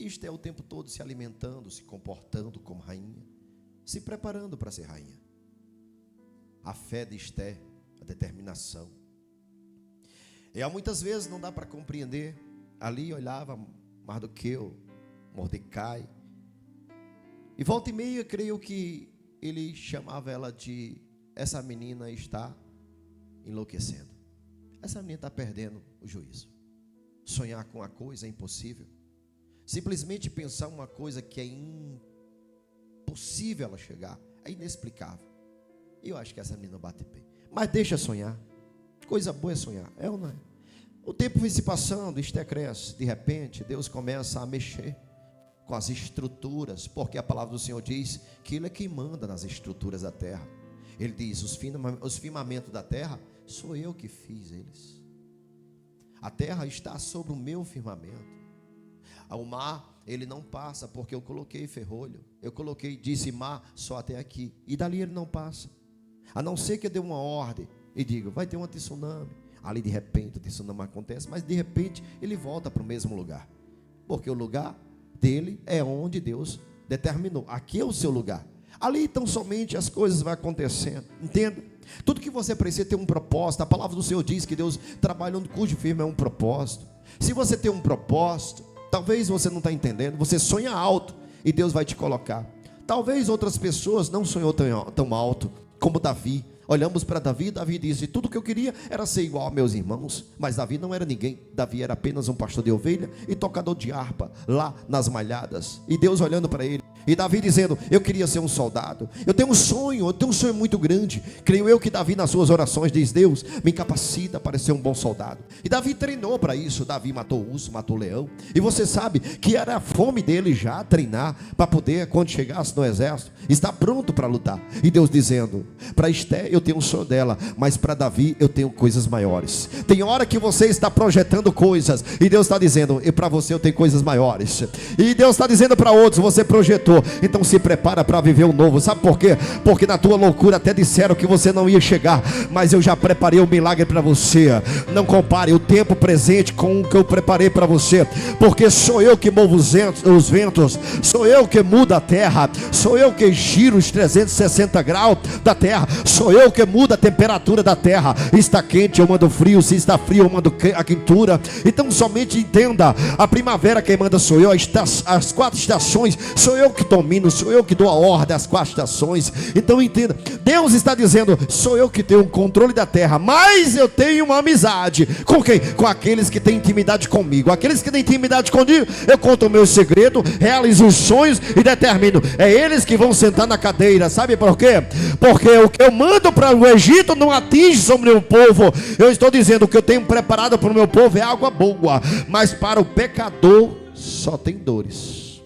Esther o tempo todo se alimentando, se comportando como rainha, se preparando para ser rainha. A fé de Esther, a determinação. E há muitas vezes não dá para compreender. Ali olhava Mardoqueu, Mordecai, e volta e meia creio que ele chamava ela de: essa menina está enlouquecendo, essa menina está perdendo o juízo. Sonhar com uma coisa é impossível, simplesmente pensar uma coisa que é impossível ela chegar, é inexplicável. E eu acho que essa menina bate bem, mas deixa sonhar. Coisa boa é sonhar, é ou não é? O tempo vem se passando, Esther cresce. De repente Deus começa a mexer com as estruturas, porque a palavra do Senhor diz que Ele é quem manda nas estruturas da terra. Ele diz: os firmamentos da terra, sou eu que fiz eles. A terra está sobre o meu firmamento. O mar, ele não passa, porque eu coloquei ferrolho. Eu coloquei, disse mar, só até aqui, e dali ele não passa, a não ser que eu dê uma ordem e diga: vai ter um tsunami. Ali de repente o tsunami acontece, mas de repente ele volta para o mesmo lugar, porque o lugar dele é onde Deus determinou. Aqui é o seu lugar. Ali então somente as coisas vão acontecendo. Entenda? Tudo que você precisa ter um propósito. A palavra do Senhor diz que Deus trabalha onde cujo firme é um propósito. Se você tem um propósito, talvez você não está entendendo, você sonha alto e Deus vai te colocar. Talvez outras pessoas não sonhou tão alto como Davi. Olhamos para Davi, Davi disse: tudo que eu queria era ser igual a meus irmãos. Mas Davi não era ninguém. Davi era apenas um pastor de ovelha e tocador de harpa lá nas malhadas. E Deus olhando para ele, e Davi dizendo: eu queria ser um soldado. Eu tenho um sonho muito grande. Creio eu que Davi nas suas orações diz: Deus, me capacita para ser um bom soldado. E Davi treinou para isso. Davi matou o urso, matou o leão. E você sabe que era a fome dele já treinar para poder, quando chegasse no exército, estar pronto para lutar. E Deus dizendo para Esther: eu tenho um sonho dela, mas para Davi eu tenho coisas maiores. Tem hora que você está projetando coisas e Deus está dizendo: e para você eu tenho coisas maiores. E Deus está dizendo para outros: você projetou, então se prepara para viver o novo. Sabe por quê? Porque na tua loucura até disseram que você não ia chegar, mas eu já preparei um milagre para você. Não compare o tempo presente com o que eu preparei para você, porque sou eu que movo os ventos, sou eu que mudo a terra, sou eu que giro os 360 graus da terra, sou eu que muda a temperatura da terra. Está quente, eu mando frio. Se está frio, eu mando a quentura. Então somente entenda: a primavera quem manda sou eu, as 4 estações sou eu que domino, sou eu que dou a ordem às 4 estações. Então entenda, Deus está dizendo: sou eu que tenho o controle da terra, mas eu tenho uma amizade com quem? Com aqueles que têm intimidade comigo. Aqueles que têm intimidade comigo, eu conto o meu segredo, realizo os sonhos e determino. É eles que vão sentar na cadeira. Sabe por quê? Porque o que eu mando para o Egito não atinge sobre o meu povo. Eu estou dizendo: o que eu tenho preparado para o meu povo é água boa, mas para o pecador só tem dores.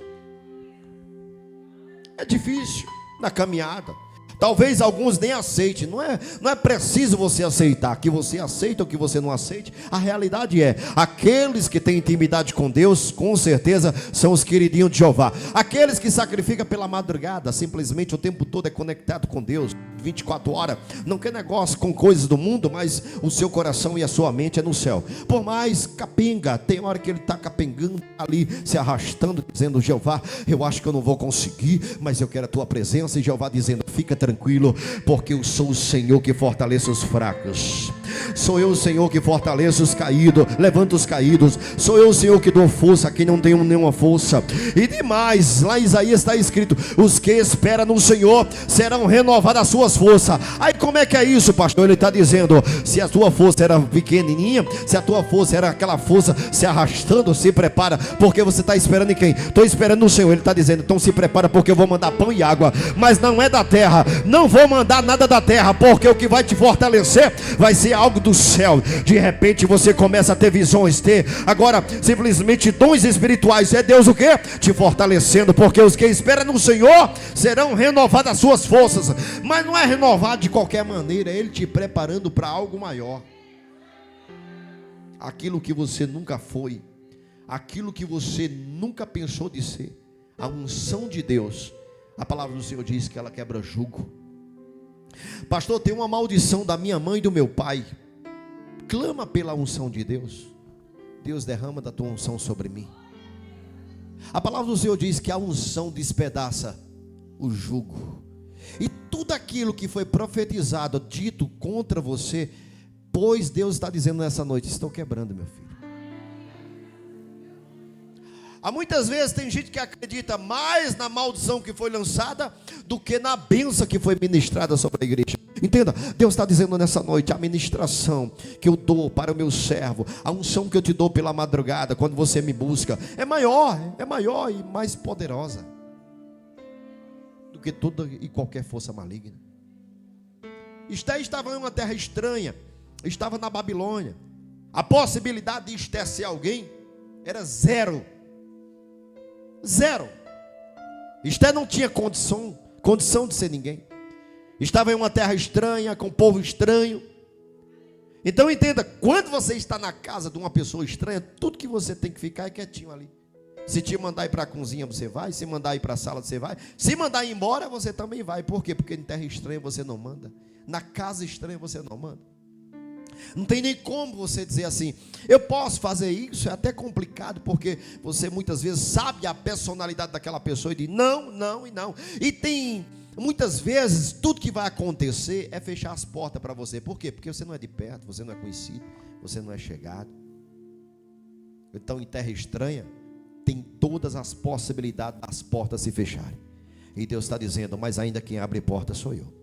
É difícil na caminhada. Talvez alguns nem aceitem. Não é preciso você aceitar. Que você aceita ou que você não aceite. A realidade é: aqueles que têm intimidade com Deus, com certeza são os queridinhos de Jeová. Aqueles que sacrificam pela madrugada, simplesmente o tempo todo é conectado com Deus, 24 horas. Não quer negócio com coisas do mundo, mas o seu coração e a sua mente é no céu. Por mais capenga, tem hora que ele está capengando ali, se arrastando, dizendo: Jeová, eu acho que eu não vou conseguir, mas eu quero a tua presença. E Jeová dizendo: fica tranquilo, porque eu sou o Senhor que fortalece os fracos. Sou eu o Senhor que fortalece os caídos, levanta os caídos. Sou eu o Senhor que dou força a quem não tem nenhuma força. E demais, lá em Isaías está escrito: os que esperam no Senhor serão renovadas as suas forças. Aí como é que é isso, pastor? Ele está dizendo: se a tua força era pequenininha, se a tua força era aquela força se arrastando, se prepara, porque você está esperando em quem? Estou esperando no Senhor. Ele está dizendo: então se prepara, porque eu vou mandar pão e água, mas não é da terra. Não vou mandar nada da terra, porque o que vai te fortalecer vai ser algo do céu. De repente você começa a ter visões, ter agora simplesmente dons espirituais. É Deus o que? Te fortalecendo, porque os que esperam no Senhor serão renovadas as suas forças. Mas não é renovado de qualquer maneira, é Ele te preparando para algo maior. Aquilo que você nunca foi, aquilo que você nunca pensou de ser. A unção de Deus, a palavra do Senhor diz que ela quebra jugo. Pastor, tem uma maldição da minha mãe e do meu pai. Clama pela unção de Deus. Deus, derrama da tua unção sobre mim. A palavra do Senhor diz que a unção despedaça o jugo. E tudo aquilo que foi profetizado, dito contra você, pois Deus está dizendo nessa noite: estou quebrando, meu filho. Há muitas vezes tem gente que acredita mais na maldição que foi lançada do que na bênção que foi ministrada sobre a igreja. Entenda, Deus está dizendo nessa noite: a ministração que eu dou para o meu servo, a unção que eu te dou pela madrugada, quando você me busca, é maior e mais poderosa do que toda e qualquer força maligna. Esté estava em uma terra estranha, estava na Babilônia. A possibilidade de Esté ser alguém era zero. Esté não tinha condição de ser ninguém. Estava em uma terra estranha, com um povo estranho. Então entenda, quando você está na casa de uma pessoa estranha, tudo que você tem que ficar é quietinho ali. Se te mandar ir para a cozinha, você vai. Se mandar ir para a sala, você vai. Se mandar ir embora, você também vai. Por quê? Porque em terra estranha você não manda. Na casa estranha você não manda. Não tem nem como você dizer assim: eu posso fazer isso. É até complicado, porque você muitas vezes sabe a personalidade daquela pessoa e diz não, não e não. E tem muitas vezes tudo que vai acontecer é fechar as portas para você. Por quê? Porque você não é de perto, você não é conhecido, você não é chegado. Então em terra estranha tem todas as possibilidades das portas se fecharem. E Deus está dizendo: mas ainda quem abre porta sou eu.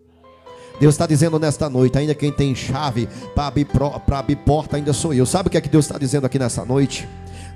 Deus está dizendo nesta noite: ainda quem tem chave para abrir porta ainda sou eu. Sabe o que é que Deus está dizendo aqui nessa noite?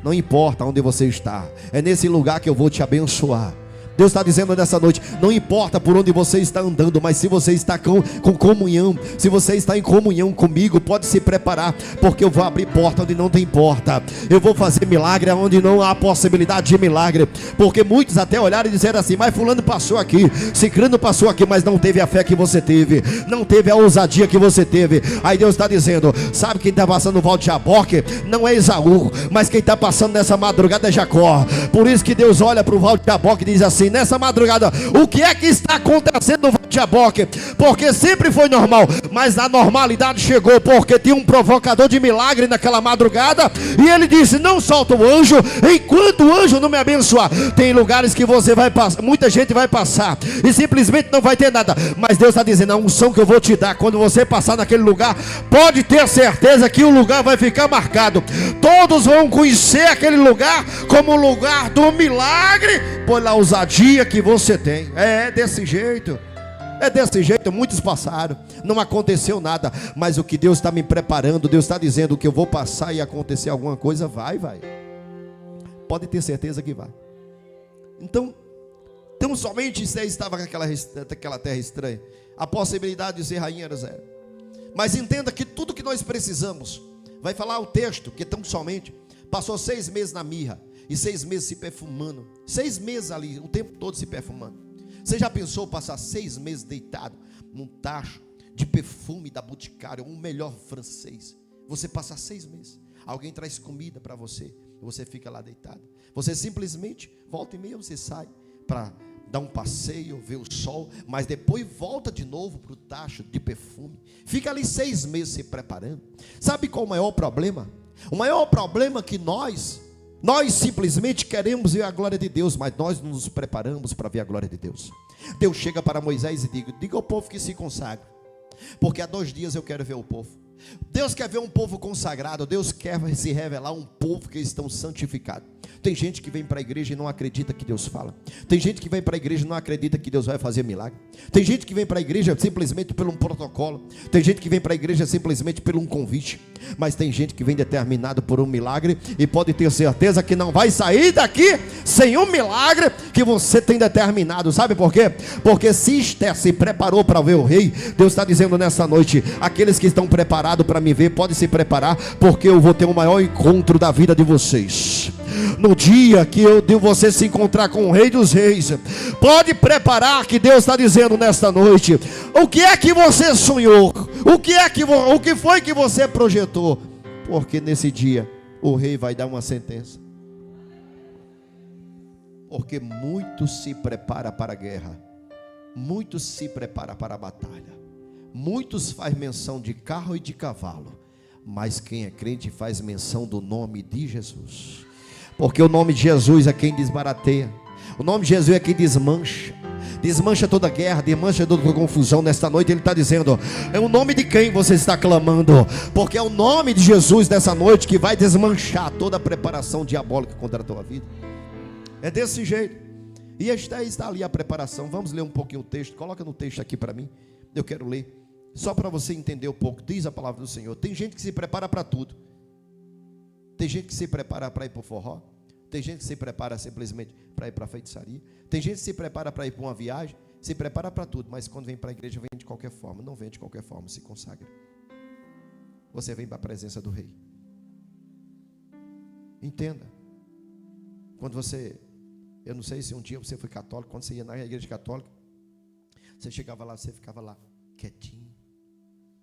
Não importa onde você está, é nesse lugar que eu vou te abençoar. Deus está dizendo nessa noite: não importa por onde você está andando, mas se você está com comunhão, se você está em comunhão comigo, pode se preparar, porque eu vou abrir porta onde não tem porta. Eu vou fazer milagre onde não há possibilidade de milagre. Porque muitos até olharam e disseram assim: mas fulano passou aqui, ciclano passou aqui, mas não teve a fé que você teve, não teve a ousadia que você teve. Aí Deus está dizendo: sabe quem está passando no Val de Jaboque? Não é Esaú, mas quem está passando nessa madrugada é Jacó. Por isso que Deus olha para o Val de Jaboque e diz assim: nessa madrugada, o que é que está acontecendo no Val de Jaboque? Porque sempre foi normal, mas a normalidade chegou, porque tinha um provocador de milagre naquela madrugada, e ele disse: não solta o anjo, enquanto o anjo não me abençoar. Tem lugares que você vai passar, muita gente vai passar, e simplesmente não vai ter nada, mas Deus está dizendo: a unção que eu vou te dar, quando você passar naquele lugar, pode ter certeza que o lugar vai ficar marcado. Todos vão conhecer aquele lugar como o lugar do milagre, pela ousadia que você tem. É desse jeito. Muitos passaram, não aconteceu nada, mas o que Deus está me preparando, Deus está dizendo que eu vou passar e acontecer alguma coisa, vai. Pode ter certeza que vai. Então somente você estava naquela terra estranha. A possibilidade de ser rainha era zero. Mas entenda que tudo que nós precisamos, vai falar o texto, que tão somente passou 6 meses na mirra, e 6 meses se perfumando, 6 meses ali, o tempo todo se perfumando. Você já pensou passar 6 meses deitado num tacho de perfume da Boticário, um melhor francês? Você passa 6 meses, alguém traz comida para você, e você fica lá deitado. Você simplesmente, volta e meia você sai para dar um passeio, ver o sol, mas depois volta de novo para o tacho de perfume. Fica ali 6 meses se preparando. Sabe qual é o maior problema? O maior problema é que nós simplesmente queremos ver a glória de Deus, mas nós não nos preparamos para ver a glória de Deus. Deus chega para Moisés e diga ao povo que se consagra, porque há 2 dias eu quero ver o povo. Deus quer ver um povo consagrado. Deus quer se revelar um povo que estão santificados. Tem gente que vem para a igreja e não acredita que Deus fala. Tem gente que vem para a igreja e não acredita que Deus vai fazer milagre. Tem gente que vem para a igreja simplesmente por um protocolo. Tem gente que vem para a igreja simplesmente por um convite. Mas tem gente que vem determinado por um milagre, e pode ter certeza que não vai sair daqui sem um milagre que você tem determinado. Sabe por quê? Porque se Esther se preparou para ver o rei, Deus está dizendo nessa noite: aqueles que estão preparados para me ver, podem se preparar, porque eu vou ter o maior encontro da vida de vocês. No dia que você se encontrar com o Rei dos Reis, pode preparar, que Deus está dizendo nesta noite: o que é que você sonhou? O que foi que você projetou? Porque nesse dia o rei vai dar uma sentença. Porque muitos se prepara para a guerra, muitos se prepara para a batalha, muitos faz menção de carro e de cavalo, mas quem é crente faz menção do nome de Jesus. Porque o nome de Jesus é quem desbarateia. O nome de Jesus é quem desmancha. Desmancha toda guerra, desmancha toda confusão. Nesta noite ele está dizendo: é o nome de quem você está clamando? Porque é o nome de Jesus nessa noite que vai desmanchar toda a preparação diabólica contra a tua vida. É desse jeito. E está ali a preparação. Vamos ler um pouquinho o texto. Coloca no texto aqui para mim. Eu quero ler, só para você entender um pouco. Diz a palavra do Senhor. Tem gente que se prepara para tudo. Tem gente que se prepara para ir para o forró. Tem gente que se prepara simplesmente para ir para a feitiçaria. Tem gente que se prepara para ir para uma viagem. Se prepara para tudo, mas quando vem para a igreja vem de qualquer forma. Não vem de qualquer forma, se consagra. Você vem para a presença do rei. Entenda. Quando você, eu não sei se um dia você foi católico, quando você ia na igreja católica, você chegava lá, você ficava lá, quietinho,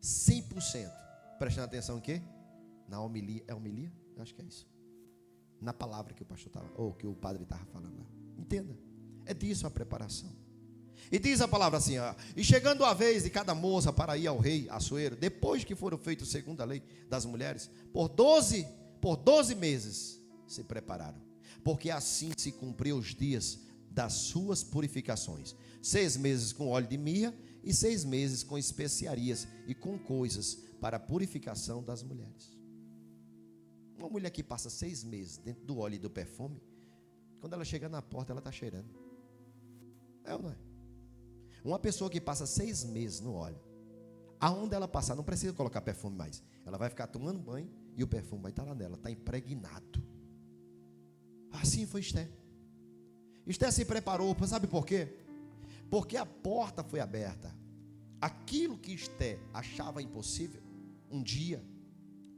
100%, prestando atenção em quê? Na homilia, é homilia? Eu acho que é isso. Na palavra que o pastor estava, ou que o padre estava falando lá. Entenda, é disso a preparação. E diz a palavra assim, ó, e chegando a vez de cada moça para ir ao rei Assuero, depois que foram feitos segundo a lei das mulheres, por 12 meses se prepararam, porque assim se cumpriu os dias das suas purificações, 6 meses com óleo de mirra e 6 meses com especiarias e com coisas para a purificação das mulheres. Uma mulher que passa 6 meses dentro do óleo e do perfume, quando ela chega na porta ela está cheirando. É ou não é? Uma pessoa que passa 6 meses no óleo, aonde ela passar, não precisa colocar perfume mais, ela vai ficar tomando banho e o perfume vai estar lá nela, está impregnado. Assim foi Esté. Esté se preparou, sabe por quê? Porque a porta foi aberta. Aquilo que Esté achava impossível, um dia,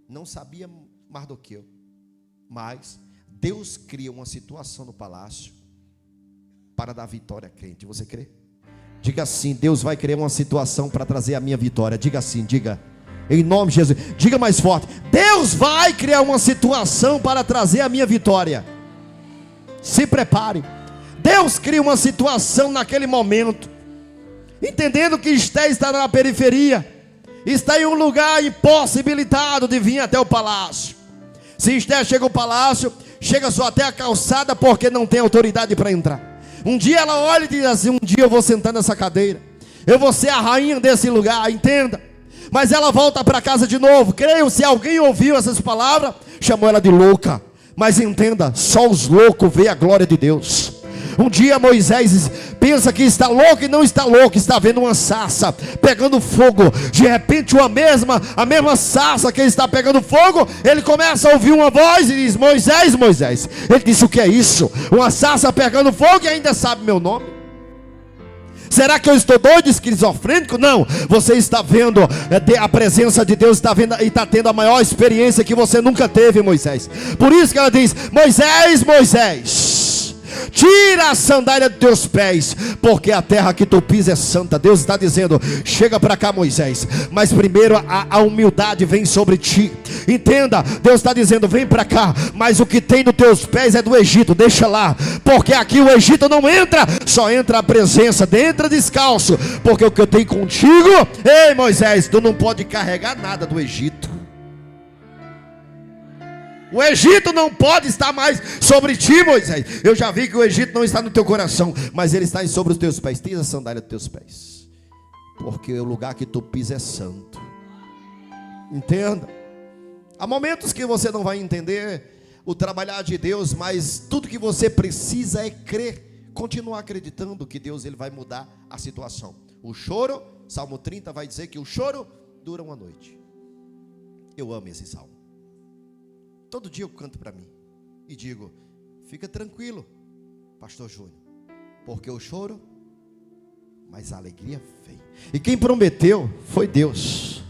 não sabia Mardoqueu, mas Deus cria uma situação no palácio para dar vitória a crente. Você crê? Diga assim: Deus vai criar uma situação para trazer a minha vitória. Diga assim, diga, em nome de Jesus. Diga mais forte: Deus vai criar uma situação para trazer a minha vitória. Se prepare. Deus cria uma situação naquele momento, entendendo que Esté está na periferia, está em um lugar impossibilitado de vir até o palácio. Se Esté chega ao palácio, chega só até a calçada, porque não tem autoridade para entrar. Um dia ela olha e diz assim: um dia eu vou sentar nessa cadeira, eu vou ser a rainha desse lugar, entenda. Mas ela volta para casa de novo. Creio, se alguém ouviu essas palavras, chamou ela de louca. Mas entenda, só os loucos veem a glória de Deus. Um dia Moisés pensa que está louco e não está louco, está vendo uma sarça pegando fogo. De repente a mesma sarça que está pegando fogo, ele começa a ouvir uma voz e diz: Moisés, Moisés. Ele disse: o que é isso? Uma sarça pegando fogo e ainda sabe meu nome? Será que eu estou doido, esquizofrênico? Não, você está vendo a presença de Deus, está vendo e está tendo a maior experiência que você nunca teve, Moisés. Por isso que ela diz: Moisés, Moisés, tira a sandália dos teus pés, porque a terra que tu pisas é santa. Deus está dizendo: chega para cá, Moisés, mas primeiro a humildade vem sobre ti. Entenda, Deus está dizendo: vem para cá, mas o que tem nos teus pés é do Egito, deixa lá, porque aqui o Egito não entra, só entra a presença, entra descalço, porque o que eu tenho contigo, ei Moisés, tu não pode carregar nada do Egito. O Egito não pode estar mais sobre ti, Moisés. Eu já vi que o Egito não está no teu coração, mas ele está sobre os teus pés. Tira a sandália dos teus pés, porque o lugar que tu pisa é santo. Entenda. Há momentos que você não vai entender o trabalhar de Deus, mas tudo que você precisa é crer, continuar acreditando que Deus ele vai mudar a situação. O choro, Salmo 30 vai dizer que o choro dura uma noite. Eu amo esse salmo. Todo dia eu canto para mim e digo: fica tranquilo, pastor Júnior, porque eu choro, mas a alegria vem. E quem prometeu foi Deus.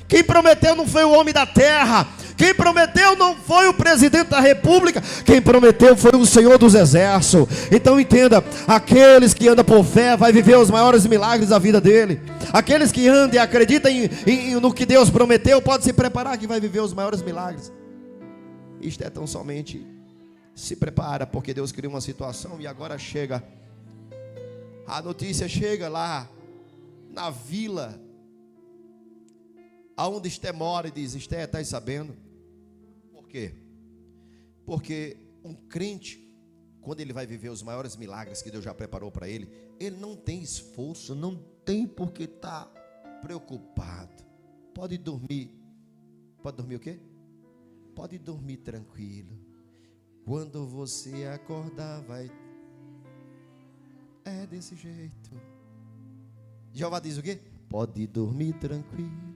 Quem prometeu não foi o homem da terra. Quem prometeu não foi o presidente da república. Quem prometeu foi o Senhor dos exércitos. Então entenda, aqueles que andam por fé vai viver os maiores milagres da vida dele. Aqueles que andam e acreditam no que Deus prometeu, pode se preparar que vai viver os maiores milagres. Isto é tão somente se prepara, porque Deus criou uma situação. E agora chega, a notícia chega lá na vila aonde Esté mora, e diz: Esté, estás sabendo? Por quê? Porque um crente, quando ele vai viver os maiores milagres que Deus já preparou para ele, ele não tem esforço, não tem porque estar preocupado. Pode dormir o quê? Pode dormir tranquilo. Quando você acordar, vai... É desse jeito. Jeová diz o quê? Pode dormir tranquilo.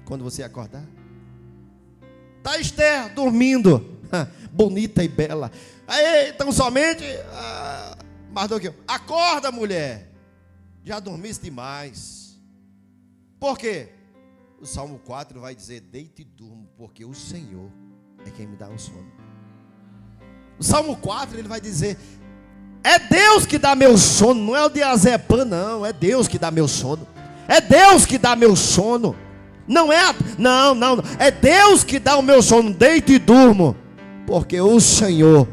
Quando você acordar. Está Esther dormindo, bonita e bela. Aí, então somente Mardoqueu, acorda, mulher. Já dormiste demais. Por quê? O Salmo 4 vai dizer: deite e durmo, porque o Senhor é quem me dá o sono. O Salmo 4 ele vai dizer: é Deus que dá meu sono, não é o diazepam, não. É Deus que dá meu sono. É Deus que dá meu sono. Não é, não. É Deus que dá o meu sono. Deito e durmo, porque o Senhor,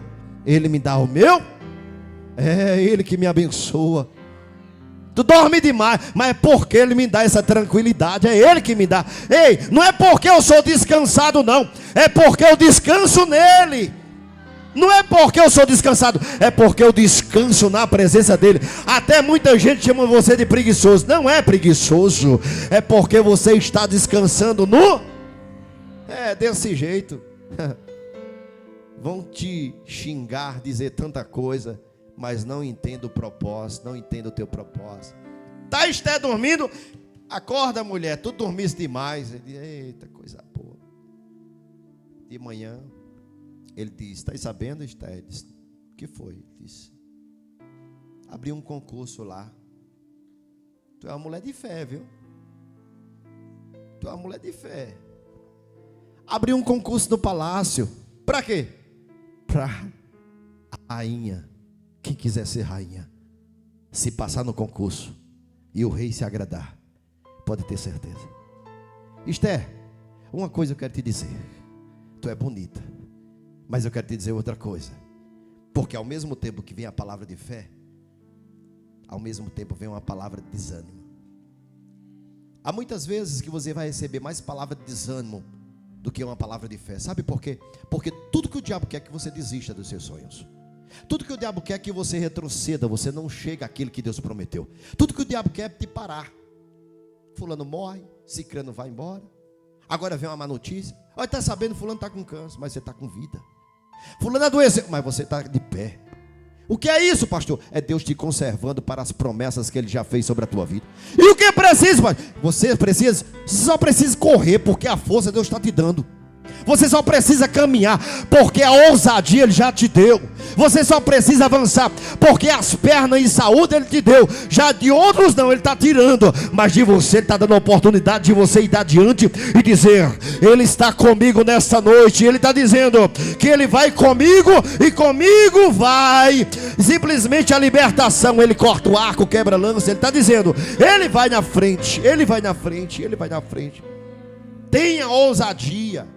Ele me dá o meu. É Ele que me abençoa. Tu dorme demais, mas é porque Ele me dá essa tranquilidade. É Ele que me dá. Ei, não é porque eu sou descansado, não. É porque eu descanso nele. Não é porque eu sou descansado, é porque eu descanso na presença dele. Até muita gente chama você de preguiçoso. Não é preguiçoso, é porque você está descansando no... É desse jeito. Vão te xingar, dizer tanta coisa, mas não entendo o propósito, não entendo o teu propósito. Tá Esther dormindo, acorda, mulher, tu dormiste demais. Ele diz: eita, coisa boa. De manhã ele diz: está sabendo, Esther? Disse: o que foi? Ele disse: abriu um concurso lá. Tu é uma mulher de fé, viu? Tu é uma mulher de fé. Abriu um concurso no palácio. Para quê? Para a rainha. Quem quiser ser rainha, se passar no concurso e o rei se agradar, pode ter certeza. Esther, uma coisa eu quero te dizer: tu é bonita, mas eu quero te dizer outra coisa. Porque ao mesmo tempo que vem a palavra de fé, ao mesmo tempo vem uma palavra de desânimo. Há muitas vezes que você vai receber mais palavra de desânimo do que uma palavra de fé. Sabe por quê? Porque tudo que o diabo quer é que você desista dos seus sonhos. Tudo que o diabo quer é que você retroceda, você não chega àquilo que Deus prometeu. Tudo que o diabo quer é te parar. Fulano morre, cicrano vai embora. Agora vem uma má notícia: olha, está sabendo, fulano está com câncer, mas você está com vida. Fulano adoeceu, mas você está de pé. O que é isso, pastor? É Deus te conservando para as promessas que Ele já fez sobre a tua vida. E o que é preciso, pastor? Você só precisa correr, porque a força Deus está te dando. Você só precisa caminhar, porque a ousadia Ele já te deu. Você só precisa avançar, porque as pernas e saúde Ele te deu. Já de outros não, Ele está tirando. Mas de você Ele está dando a oportunidade de você ir adiante e dizer: Ele está comigo nesta noite. Ele está dizendo que Ele vai comigo e comigo vai. Simplesmente a libertação. Ele corta o arco, quebra a lança. Ele está dizendo: Ele vai na frente, Ele vai na frente, Ele vai na frente. Tenha ousadia.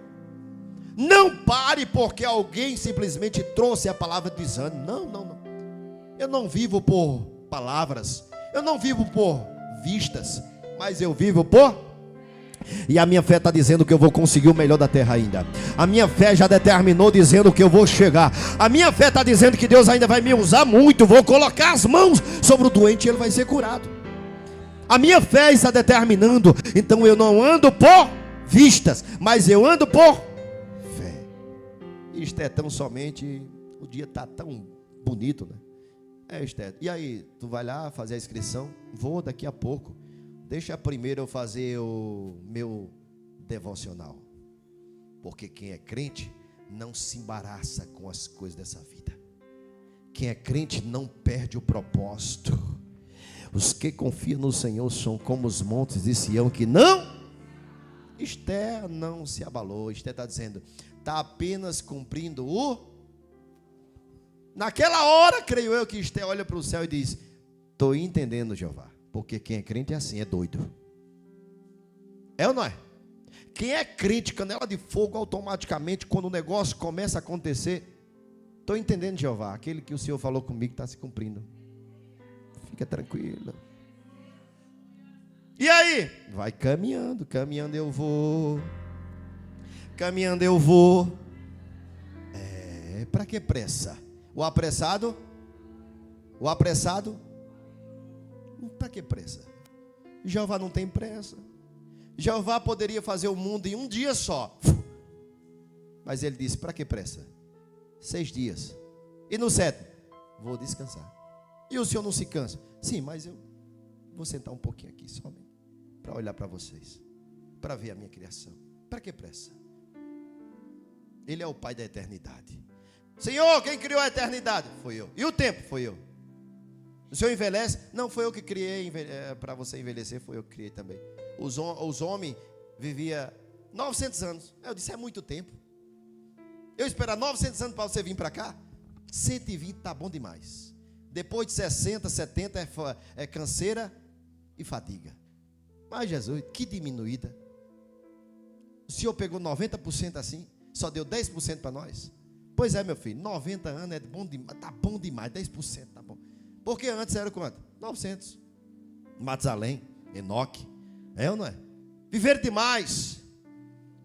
Não pare porque alguém simplesmente trouxe a palavra de desânimo. Não. Eu não vivo por palavras. Eu não vivo por vistas. Mas eu vivo por... E a minha fé está dizendo que eu vou conseguir o melhor da terra ainda. A minha fé já determinou dizendo que eu vou chegar. A minha fé está dizendo que Deus ainda vai me usar muito. Vou colocar as mãos sobre o doente e ele vai ser curado. A minha fé está determinando. Então eu não ando por vistas, mas eu ando por... Esther, tão somente, o dia está tão bonito, né? Esther, e aí, tu vai lá fazer a inscrição? Vou daqui a pouco. Deixa primeiro eu fazer o meu devocional. Porque quem é crente não se embaraça com as coisas dessa vida. Quem é crente não perde o propósito. Os que confiam no Senhor são como os montes de Sião que não... Esther não se abalou. Esther está dizendo... está apenas cumprindo o... Naquela hora, creio eu, que Esther olha para o céu e diz: estou entendendo, Jeová. Porque quem é crente é assim, é doido. É ou não é? Quem é crente, canela de fogo, automaticamente, quando o negócio começa a acontecer, estou entendendo, Jeová. Aquele que o Senhor falou comigo está se cumprindo. Fica tranquilo. E aí? Vai caminhando, caminhando eu vou. Caminhando eu vou. Para que pressa? O apressado, para que pressa? Jeová não tem pressa. Jeová poderia fazer o mundo em um dia só. Mas ele disse, para que pressa? 6 dias. E no 7, vou descansar. E o senhor não se cansa? Sim, mas eu vou sentar um pouquinho aqui somente, para olhar para vocês, para ver a minha criação. Para que pressa? Ele é o Pai da eternidade. Senhor, quem criou a eternidade? Foi eu. E o tempo? Foi eu. O senhor envelhece? Não, foi eu que criei. Para você envelhecer, foi eu que criei também. Os homens viviam 900 anos. Eu disse, é muito tempo. Eu esperar 900 anos para você vir para cá? 120 está bom demais. Depois de 60, 70 é canseira e fadiga. Mas Jesus, que diminuída. O senhor pegou 90% assim, só deu 10% para nós? Pois é, meu filho, 90 anos é bom demais, tá bom demais, 10% tá bom. Porque antes era quanto? 900. Matusalém, Enoque, é ou não é? Viveram demais.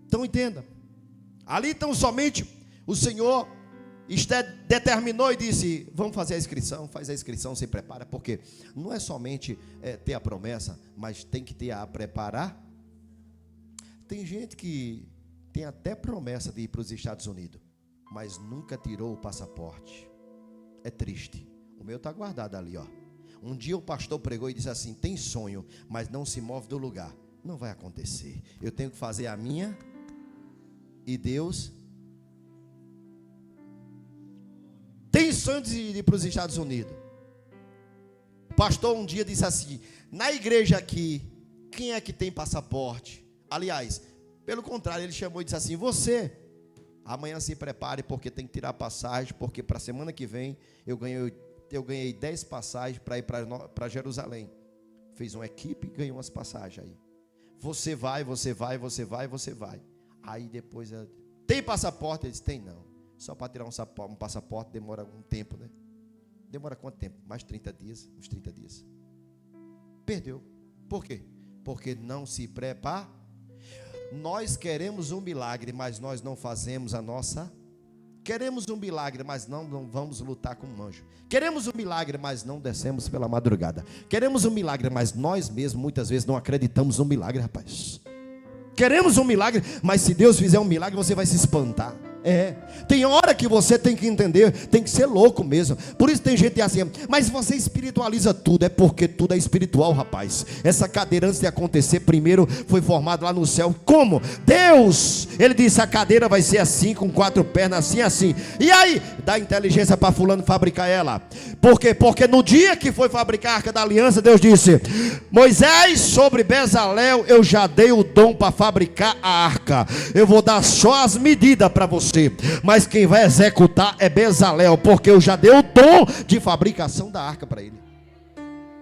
Então entenda. Ali então somente o Senhor determinou e disse, vamos fazer a inscrição, faz a inscrição, se prepara, porque não é somente ter a promessa, mas tem que ter a preparar. Tem gente que tem até promessa de ir para os Estados Unidos, mas nunca tirou o passaporte. É triste. O meu está guardado ali, ó. Um dia o pastor pregou e disse assim, tem sonho, mas não se move do lugar. Não vai acontecer. Eu tenho que fazer a minha e Deus tem sonho de ir para os Estados Unidos. O pastor um dia disse assim, na igreja aqui, quem é que tem passaporte? Aliás, pelo contrário, ele chamou e disse assim, você, amanhã se prepare, porque tem que tirar passagem, porque para a semana que vem eu ganhei 10 passagens para ir para Jerusalém. Fez uma equipe e ganhou umas passagens aí. Você vai. Aí depois, tem passaporte? Ele disse, tem não. Só para tirar um passaporte demora algum tempo, né? Demora quanto tempo? Mais 30 dias, uns 30 dias. Perdeu. Por quê? Porque não se prepara. Nós queremos um milagre, mas nós não fazemos a nossa. Queremos um milagre, mas não vamos lutar com um anjo. Queremos um milagre, mas não descemos pela madrugada. Queremos um milagre, mas nós mesmos muitas vezes não acreditamos no milagre, rapaz. Queremos um milagre, mas se Deus fizer um milagre, você vai se espantar. Tem hora que você tem que entender, tem que ser louco mesmo. Por isso tem gente assim, mas você espiritualiza tudo. É porque tudo é espiritual, rapaz. Essa cadeira antes de acontecer, primeiro foi formada lá no céu. Como? Deus, ele disse, a cadeira vai ser assim, com 4 pernas, assim. E aí, dá inteligência para fulano fabricar ela. Por quê? Porque no dia que foi fabricar a Arca da Aliança, Deus disse, Moisés, sobre Bezalel eu já dei o dom para fabricar a arca. Eu vou dar só as medidas para você, mas quem vai executar é Bezalel, porque eu já dei o dom de fabricação da arca para ele.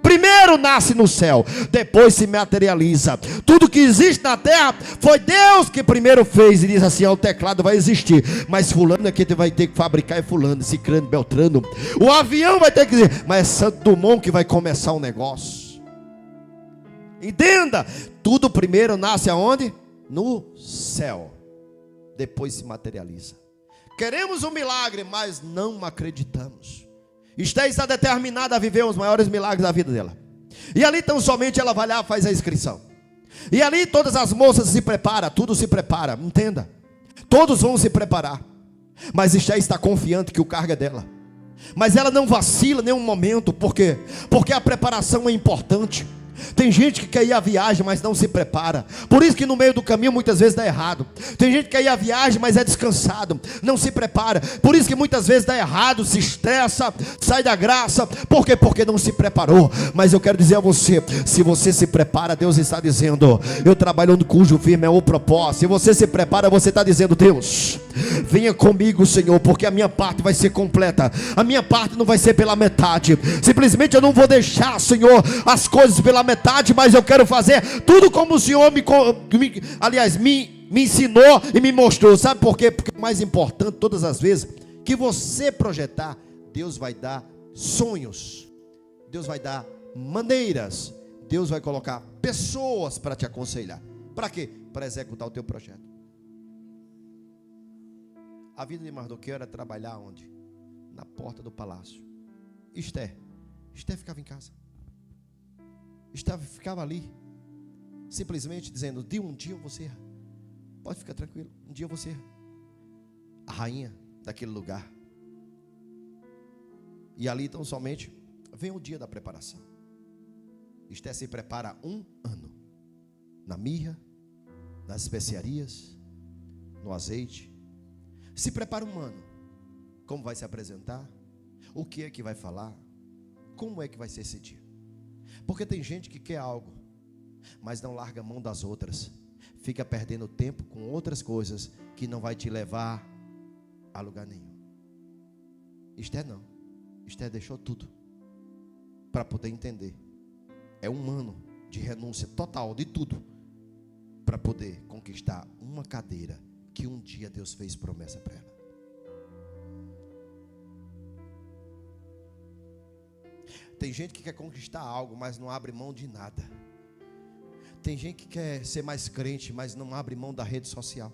Primeiro nasce no céu, depois se materializa. Tudo que existe na terra foi Deus que primeiro fez. E diz assim, o teclado vai existir, mas fulano é que vai ter que fabricar, é fulano, Cicrano, Beltrano. O avião vai ter que dizer, mas é Santo Dumont que vai começar um negócio. Entenda, tudo primeiro nasce aonde? No céu, depois se materializa. Queremos um milagre, mas não acreditamos. Esther está determinada a viver os maiores milagres da vida dela. E ali tão somente ela vai lá, faz a inscrição. E ali todas as moças se preparam, tudo se prepara, entenda. Todos vão se preparar. Mas Esther está confiante que o cargo é dela. Mas ela não vacila em nenhum momento. Por quê? Porque a preparação é importante. Tem gente que quer ir à viagem, mas não se prepara. Por isso que no meio do caminho muitas vezes dá errado. Tem gente que quer ir à viagem, mas é descansado, não se prepara. Por isso que muitas vezes dá errado, se estressa, sai da graça. Por quê? Porque não se preparou. Mas eu quero dizer a você, se você se prepara, Deus está dizendo, eu trabalhando cujo firme é o propósito. Se você se prepara, você está dizendo, Deus, venha comigo, Senhor, porque a minha parte vai ser completa. A minha parte não vai ser pela metade. Simplesmente eu não vou deixar, Senhor, as coisas pela metade, mas eu quero fazer tudo como o Senhor me ensinou e me mostrou. Sabe por quê? Porque o mais importante, todas as vezes que você projetar, Deus vai dar sonhos, Deus vai dar maneiras, Deus vai colocar pessoas para te aconselhar. Para quê? Para executar o teu projeto. A vida de Mardoqueu era trabalhar onde? Na porta do palácio. Esther ficava em casa. Esther ficava ali, simplesmente dizendo: de um dia eu vou ser, pode ficar tranquilo, um dia eu vou ser a rainha daquele lugar. E ali então somente vem o dia da preparação. Esther se prepara 1 ano, na mirra, nas especiarias, no azeite. Se prepara 1 ano. Como vai se apresentar? O que é que vai falar? Como é que vai ser esse dia? Porque tem gente que quer algo, mas não larga a mão das outras. Fica perdendo tempo com outras coisas que não vai te levar a lugar nenhum. Esther não. Esther deixou tudo para poder entender. É 1 ano de renúncia total de tudo para poder conquistar uma cadeira que um dia Deus fez promessa para ela. Tem gente que quer conquistar algo, mas não abre mão de nada. Tem gente que quer ser mais crente, mas não abre mão da rede social.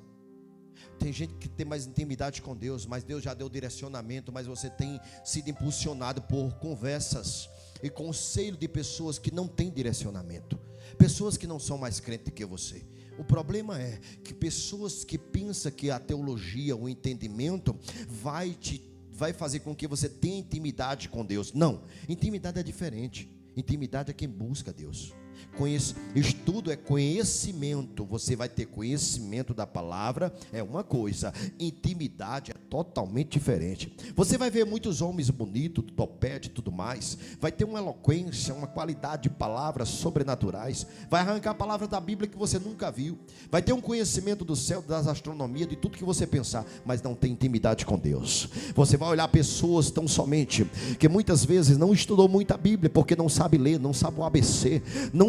Tem gente que tem mais intimidade com Deus, mas Deus já deu direcionamento, mas você tem sido impulsionado por conversas e conselho de pessoas que não têm direcionamento, pessoas que não são mais crentes que você. O problema é que pessoas que pensam que a teologia, o entendimento vai fazer com que você tenha intimidade com Deus. Não, intimidade é diferente. Intimidade é quem busca Deus. Estudo é conhecimento. Você vai ter conhecimento da palavra, é uma coisa. Intimidade é totalmente diferente. Você vai ver muitos homens bonitos, topete e tudo mais. Vai ter uma eloquência, uma qualidade de palavras sobrenaturais. Vai arrancar a palavra da Bíblia que você nunca viu. Vai ter um conhecimento do céu, das astronomias, de tudo que você pensar, mas não tem intimidade com Deus. Você vai olhar pessoas tão somente que muitas vezes não estudou muito a Bíblia, porque não sabe ler, não sabe o ABC,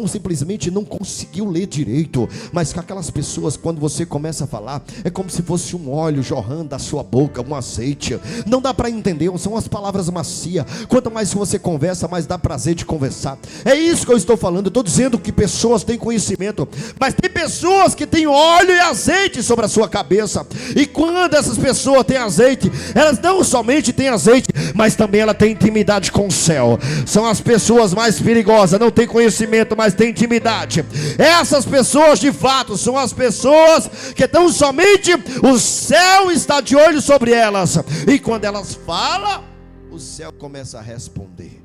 simplesmente não conseguiu ler direito. Mas com aquelas pessoas, quando você começa a falar, é como se fosse um óleo jorrando da sua boca, um azeite. Não dá para entender, são as palavras macias. Quanto mais você conversa, mais dá prazer de conversar. É isso que eu estou falando. Eu estou dizendo que pessoas têm conhecimento, mas tem pessoas que têm óleo e azeite sobre a sua cabeça. E quando essas pessoas têm azeite, elas não somente têm azeite, mas também ela tem intimidade com o céu. São as pessoas mais perigosas. Não tem conhecimento, mas tem intimidade. Essas pessoas de fato são as pessoas que tão somente o céu está de olho sobre elas, e quando elas falam, o céu começa a responder.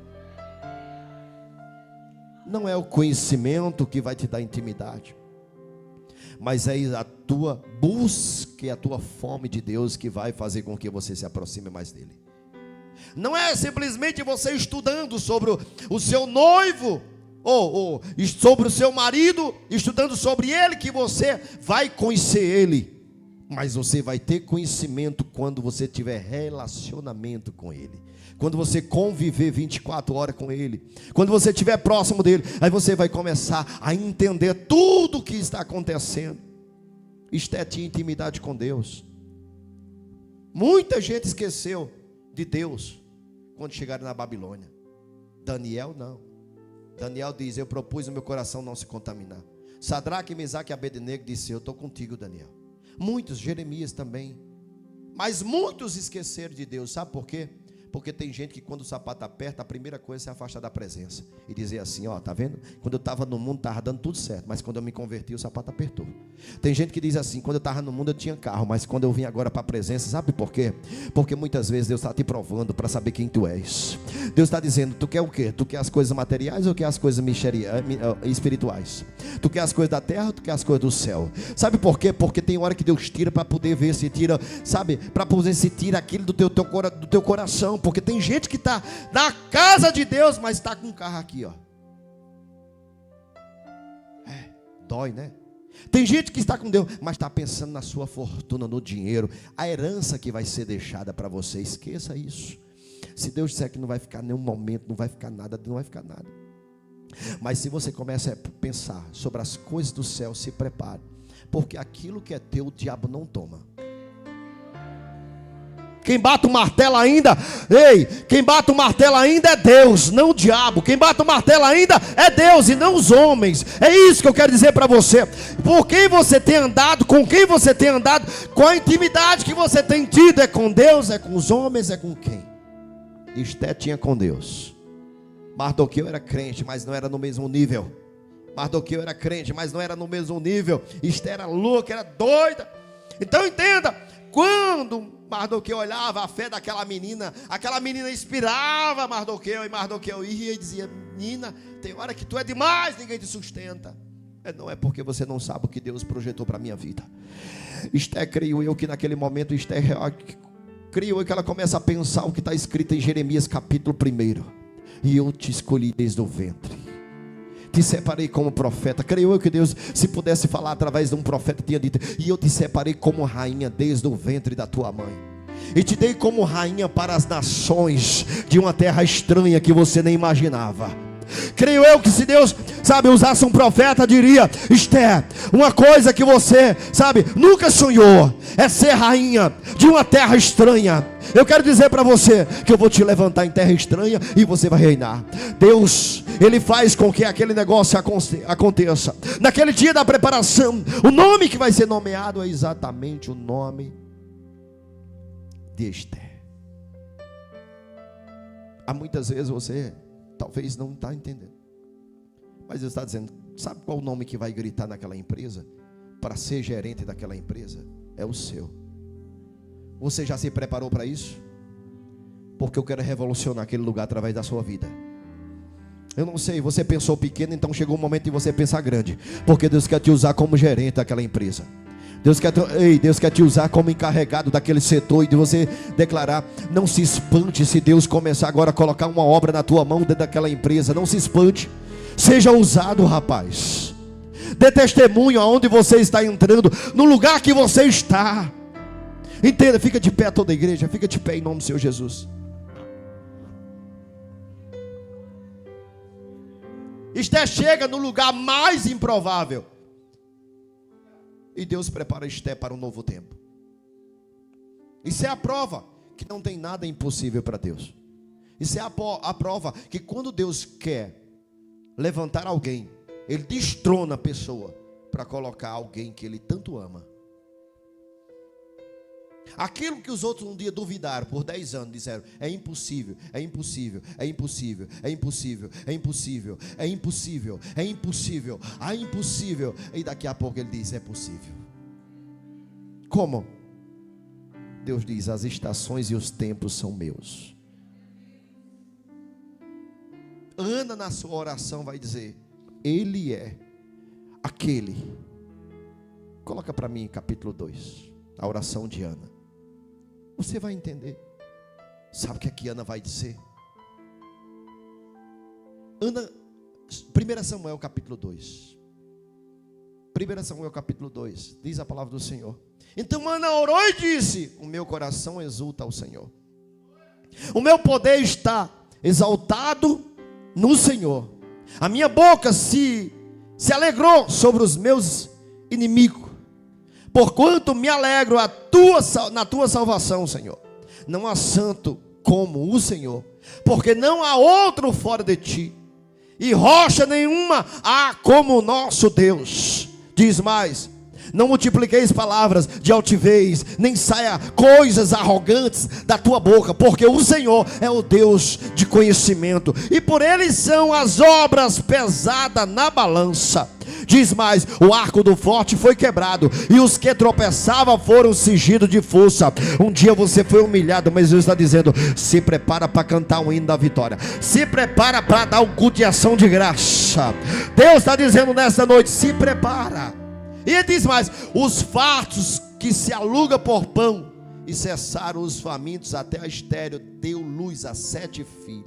Não é o conhecimento que vai te dar intimidade, mas é a tua busca e a tua fome de Deus que vai fazer com que você se aproxime mais dele. Não é simplesmente você estudando sobre o seu noivo, ou sobre o seu marido, estudando sobre ele, que você vai conhecer ele. Mas você vai ter conhecimento quando você tiver relacionamento com ele, quando você conviver 24 horas com ele, quando você estiver próximo dele. Aí você vai começar a entender tudo o que está acontecendo. Isto é tinha intimidade com Deus. Muita gente esqueceu de Deus quando chegaram na Babilônia. Daniel não. Daniel diz: eu propus no meu coração não se contaminar. Sadraque, Mesaque e Abednego disse: eu estou contigo, Daniel. Muitos, Jeremias também. Mas muitos esqueceram de Deus. Sabe por quê? Porque tem gente que quando o sapato aperta, a primeira coisa é se afastar da presença e dizer assim: ó, tá vendo? Quando eu estava no mundo estava dando tudo certo, mas quando eu me converti o sapato apertou. Tem gente que diz assim: quando eu estava no mundo eu tinha carro, mas quando eu vim agora para a presença, sabe por quê? Porque muitas vezes Deus está te provando para saber quem tu és. Deus está dizendo: tu quer o quê? Tu quer as coisas materiais ou quer as coisas espirituais? Tu quer as coisas da terra ou tu quer as coisas do céu? Sabe por quê? Porque tem hora que Deus tira para poder ver se tira, sabe? Para poder se tira aquilo do teu coração. Porque tem gente que está na casa de Deus, mas está com um carro aqui, ó. Dói, né? Tem gente que está com Deus, mas está pensando na sua fortuna, no dinheiro, a herança que vai ser deixada para você. Esqueça isso. Se Deus disser que não vai ficar nenhum momento, não vai ficar nada, não vai ficar nada. Mas se você começa a pensar sobre as coisas do céu, se prepare, porque aquilo que é teu, o diabo não toma. Quem bate o martelo ainda, quem bate o martelo ainda é Deus, não o diabo. Quem bate o martelo ainda é Deus e não os homens. É isso que eu quero dizer para você. Por quem você tem andado, com quem você tem andado, com a intimidade que você tem tido, é com Deus, é com os homens, é com quem? Esté tinha com Deus. Mardoqueu era crente, mas não era no mesmo nível. Mardoqueu era crente, mas não era no mesmo nível. Esté era louca, era doida. Então entenda, quando Mardoqueu olhava a fé daquela menina, aquela menina inspirava Mardoqueu, e Mardoqueu ia e dizia: menina, tem hora que tu é demais, ninguém te sustenta. Não é porque você não sabe o que Deus projetou para a minha vida. Esté, creio eu que naquele momento, Esté, creio eu que ela começa a pensar o que está escrito em Jeremias capítulo 1. E eu te escolhi desde o ventre, te separei como profeta. Creio eu que Deus, se pudesse falar através de um profeta, tinha dito: e eu te separei como rainha desde o ventre da tua mãe, e te dei como rainha para as nações de uma terra estranha que você nem imaginava. Creio eu que se Deus, usasse um profeta, diria: Esther, uma coisa que você, nunca sonhou, é ser rainha de uma terra estranha. Eu quero dizer para você que eu vou te levantar em terra estranha e você vai reinar. Deus, Ele faz com que aquele negócio aconteça. Naquele dia da preparação, o nome que vai ser nomeado é exatamente o nome de Esther. Há muitas vezes você talvez não está entendendo, mas Deus está dizendo: sabe qual o nome que vai gritar naquela empresa para ser gerente daquela empresa? É o seu. Você já se preparou para isso? Porque eu quero revolucionar aquele lugar através da sua vida. Eu não sei, você pensou pequeno, então chegou o momento de você pensar grande, porque Deus quer te usar como gerente daquela empresa. Deus quer te usar como encarregado daquele setor, e de você declarar: não se espante se Deus começar agora a colocar uma obra na tua mão dentro daquela empresa. Não se espante, seja ousado, rapaz. Dê testemunho aonde você está entrando, no lugar que você está. Entenda, fica de pé toda a igreja, fica de pé em nome do Senhor Jesus. Esté chega no lugar mais improvável, e Deus prepara Esté para um novo tempo. Isso é a prova que não tem nada impossível para Deus. Isso é a prova que quando Deus quer levantar alguém, Ele destrona a pessoa para colocar alguém que Ele tanto ama. Aquilo que os outros um dia duvidaram por 10 anos, disseram: é impossível, é impossível, é impossível, é impossível, é impossível, é impossível, é impossível, é impossível. E daqui a pouco Ele diz: é possível. Como? Deus diz: as estações e os tempos são meus. Ana, na sua oração, vai dizer: Ele é aquele. Coloca para mim capítulo 2, a oração de Ana. Você vai entender. Sabe o que é que Ana vai dizer? Ana, 1 Samuel capítulo 2. 1 Samuel capítulo 2, diz a palavra do Senhor: então Ana orou e disse: o meu coração exulta ao Senhor, o meu poder está exaltado no Senhor, a minha boca se alegrou sobre os meus inimigos, porquanto me alegro na tua salvação, Senhor. Não há santo como o Senhor, porque não há outro fora de ti, e rocha nenhuma há como o nosso Deus. Diz mais: não multipliqueis palavras de altivez, nem saia coisas arrogantes da tua boca, porque o Senhor é o Deus de conhecimento, e por Ele são as obras pesadas na balança. Diz mais: o arco do forte foi quebrado, e os que tropeçavam foram cingidos de força. Um dia você foi humilhado, mas Deus está dizendo: se prepara para cantar o hino da vitória, se prepara para dar um culto de ação de graça. Deus está dizendo nessa noite: se prepara. E ele diz mais: os fartos que se alugam por pão, e cessaram os famintos. Até a estéril deu luz a 7 filhos,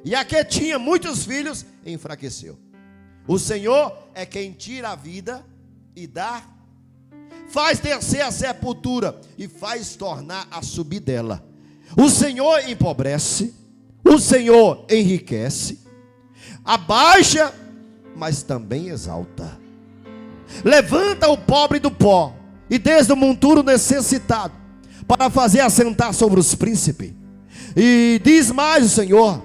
e a que tinha muitos filhos enfraqueceu. O Senhor é quem tira a vida e dá, faz descer a sepultura e faz tornar a subir dela. O Senhor empobrece, o Senhor enriquece, abaixa, mas também exalta. Levanta o pobre do pó, e desde o monturo necessitado, para fazer assentar sobre os príncipes. E diz mais o Senhor: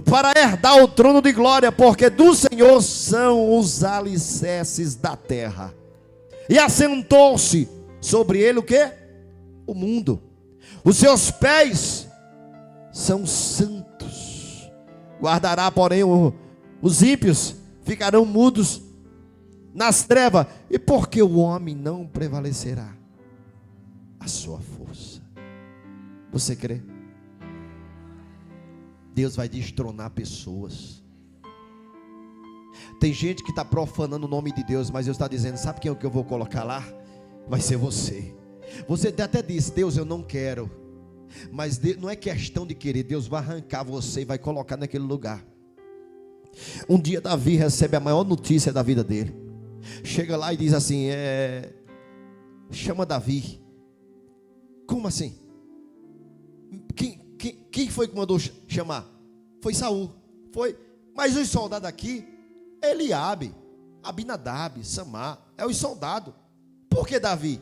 para herdar o trono de glória, porque do Senhor são os alicerces da terra. E assentou-se sobre ele o quê? O mundo. Os seus pés são santos. Guardará, porém, os ímpios ficarão mudos nas trevas. E porque o homem não prevalecerá a sua força. Você crê? Deus vai destronar pessoas. Tem gente que está profanando o nome de Deus, mas Deus está dizendo: sabe quem é o que eu vou colocar lá? Vai ser você. Você até disse: Deus, eu não quero. Mas não é questão de querer. Deus vai arrancar você e vai colocar naquele lugar. Um dia Davi recebe a maior notícia da vida dele. Chega lá e diz assim: chama Davi. Como assim? Quem foi que mandou chamar? Foi Saul. Foi. Mas os soldados aqui, Eliabe, Abinadab, Samar, é os soldados. Por que Davi?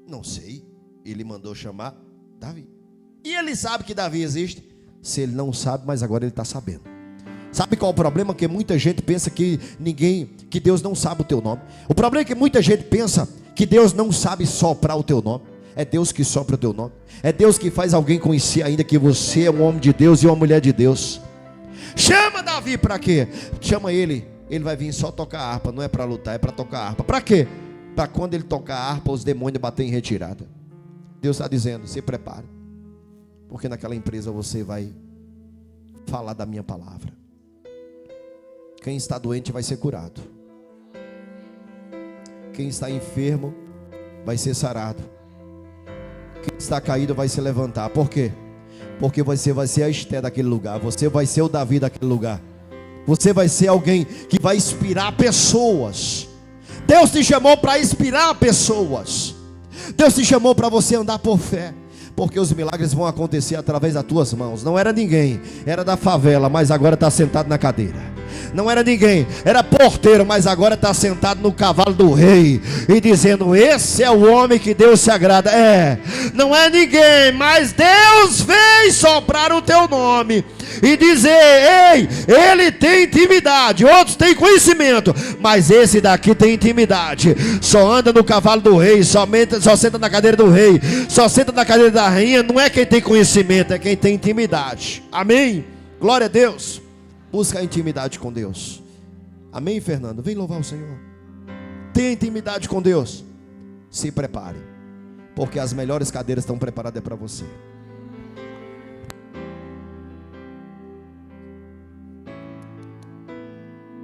Não sei. Ele mandou chamar Davi. E ele sabe que Davi existe? Se ele não sabe, mas agora ele está sabendo. Sabe qual é o problema? Que muita gente pensa que Deus não sabe o teu nome. O problema é que muita gente pensa que Deus não sabe soprar o teu nome. É Deus que sopra o teu nome. É Deus que faz alguém conhecer ainda que você é um homem de Deus e uma mulher de Deus. Chama Davi para quê? Chama ele. Ele vai vir só tocar harpa. Não é para lutar, é para tocar harpa. Para quê? Para quando ele tocar harpa, os demônios baterem em retirada. Deus está dizendo: se prepare, porque naquela empresa você vai falar da minha palavra. Quem está doente vai ser curado. Quem está enfermo vai ser sarado. Quem está caído vai se levantar. Por quê? Porque você vai ser a Esté daquele lugar. Você vai ser o Davi daquele lugar. Você vai ser alguém que vai inspirar pessoas. Deus te chamou para inspirar pessoas. Deus te chamou para você andar por fé. Porque os milagres vão acontecer através das tuas mãos. Não era ninguém, era da favela, mas agora está sentado na cadeira. Não era ninguém, era porteiro, mas agora está sentado no cavalo do rei e dizendo: esse é o homem que Deus se agrada. Não é ninguém, mas Deus veio soprar o teu nome e dizer: ei, ele tem intimidade. Outros têm conhecimento, mas esse daqui tem intimidade. Só anda no cavalo do rei, só senta na cadeira do rei, só senta na cadeira da rainha. Não é quem tem conhecimento, é quem tem intimidade. Amém? Glória a Deus. Busca a intimidade com Deus. Amém, Fernando? Vem louvar o Senhor. Tenha intimidade com Deus. Se prepare, porque as melhores cadeiras estão preparadas para você.